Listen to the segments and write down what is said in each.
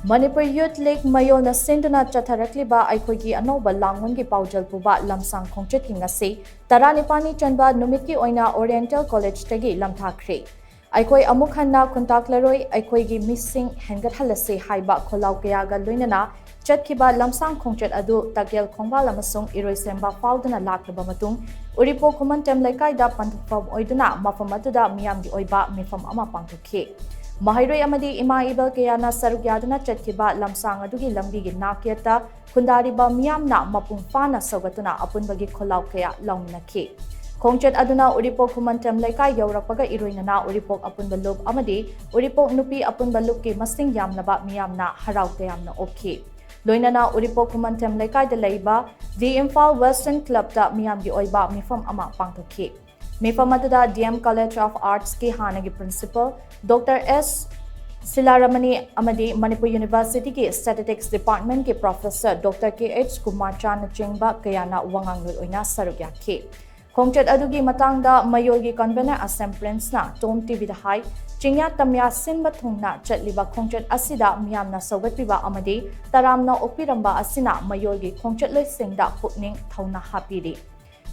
Manipur Youth League MAYOL na SHINDUNA CHATHARAKLIBA Eikhoi ki Anouba Langwan ki Paojel Puba Lamshang Khongchat ki Ngashi Tarani Chanba Numit ki OINA ORIENTAL College TAGI LAMTHAKHRE Eikhoi amuk hanna kontaklaroi Eikhoi ki missing hengat halase haiba kholau kaya ga loinana chatkiba Lamshang Khongchat adu Paojel Puba Lamshang iroi semba faudana laklaba matung uripo kuman tem laikai da panthukpam oiduna mafam aduda miyam gi oiba mifam ama pangthukhi Mahiroi amadi ima ibal kayana sarugyadana chatkiba Lamshang adugi lambi gi nakyata khundariba miyamna mapung fana sogatuna apunbagi kholau kaya launakhi Khongchat aduna uripok kumantem laikai yaurakpaga iroinana uripok apunbaluk amadi uripok nupi apunbaluk ki masing yamnaba miyamna harau kayamna okhi Loinana uripok kumantem laikai da laiba the Imphal Western Club da miyam gi oiba mifam ama pangthokhi Mifam aduda DM College of Arts ki hanagi principal Dr. S. Silaramani Amadi Manipur University ki Statistics Department ki Professor Dr. K.H. Kumar Chan Chingba Kayana Wangangul Oina Sarugyakhi Khongchat adugi matangda MAYOL gi convener assemblance na TOMTV da hai Chingya tamya sinba thungna chatliba Khongchat asida miyamna sogatpiba amadi taramna opiramba asina MAYOL gi Khongchat loisingda pukning thauna hapiri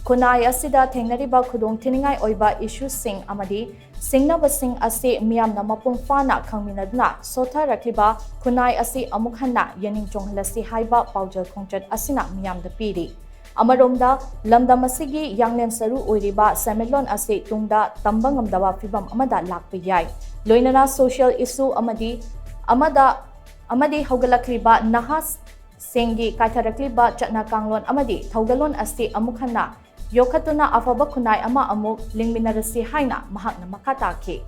Kunai asida thengnariba khudong thiningai oiba issue sing amadi singnaba sing ase miyamna mapung fana khangminadna CHATHARAKLIBA kunai ase amukhanna yaning chonglasi haiba Paojel Khongchat asina miyamda piri Amaromda lamdam asigi yanglen saru oiriba semelon ase tungda tambangamdawa fibam amada lakpa yai loinana social issue amadi hogalakliba nahas sengi CHATHARAKLIBA chatna kanglon amadi thogalon ase amukhanna Yokatuna afaba kunai ama amuk lingminarasi haina mahakna makataki.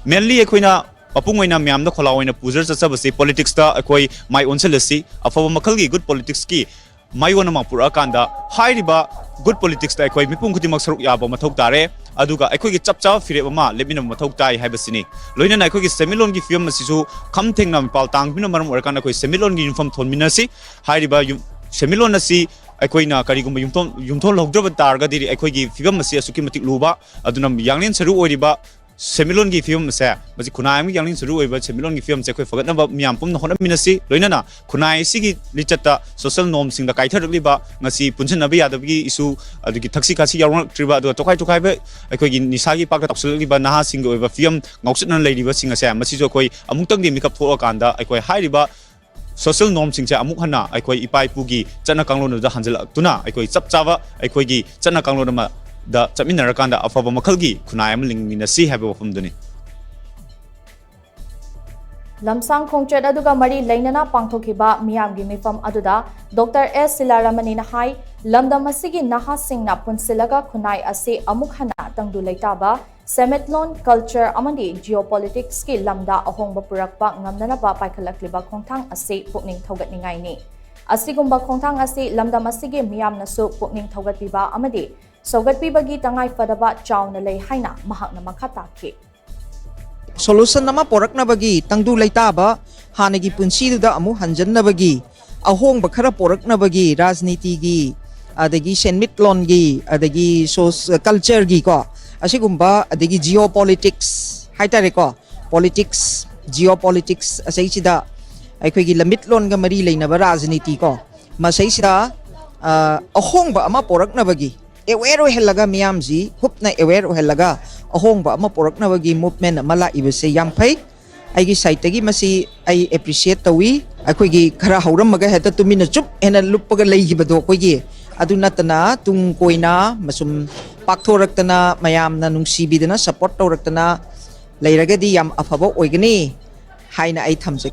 Mainly Eikhoi Papungoina Miamna Kolaoina Puzer Sabasi politics ta Eikhoi my own selasi afaba makalgi good politics ki Mayona Mapura Kanda high riba good politics ta Eikhoi mipung kutimak saruk yaba mathok tare aduga Eikhoi gi chapcha fireba ma lebina mathok tai haibasini loina Eikhoi gi semilon gi film masisu kham thengna mipal tangbina maram orkan Eikhoi semilon gi uniform thonminasi high riba semilon asi Eikhoi karigumba yumthon logdraba targa diri Eikhoi gi film masi asuki matik luba aduna yanglin saru oiriba semilon gi film se maji kunai mi yanglin saru oiba semilon gi film se Eikhoi fagatna ba miyam pum hona minasi loinana kunai sigi lichata social norm singda kaitharliba ngasi punchanabi yadabgi isu adugi thaksi kasi yarong triba adu tokai ba Eikhoi gi nisagi pakta tapsaliba naha sing oiba film ngauchna leiriba singa se masi jo Eikhoi amungtang di makeup thoa kanda Eikhoi hairiba social norm singche amuk hana Eikhoi ipai pugi chana kanglon da hanjala tuna Eikhoi chapchawa Eikhoi gi chana kanglon ma da chaminara kanda afaba makhalgi khunai am lingminasi haba wafam duni Lamshang Khongchat aduga mari lainana pangthokiba miyamgi mifam aduda Dr. S. Silaramani na hai lamdam asigi naha singna punsilaga khunai ase amuk hana tangdu leitaba Semetlon culture amandi geopolitics ki lamda ahongba purakpa ngamnanaba paikhalakliba khongthang ase pukning thogatningai ni asigumba khongthang ase lamdam asigi miyamna su pukning thogatpiba amadi sogatpibagi tangai fadaba chawna lei haina mahakna makhata ki Solution nama poraknabagi tangdu leitaba hanagi punsiduda amu hanjannabagi ahongba khara poraknabagi rajniti gi adagi senmitlon gi adagi culture gi ko asigumba adagi geopolitics haitare ko politics geopolitics asaisida Eikhoi gi lamitlon ga mari leinaba rajniti ko masaisida ahongba ama poraknabagi aware ohelaga miyamji hupna aware ohelaga ahongba ama poraknabagi movement amala ibase yam phai aigi site gi masi ai appreciate tawi Eikhoi gi khara hauramaga heta tumina chup ena lupaga leigibado koi gi adu natana tung koina masum pakthорактana mayamna nungsibidana support tawraktana leiragadi yam afaba oigani haina ai thamjak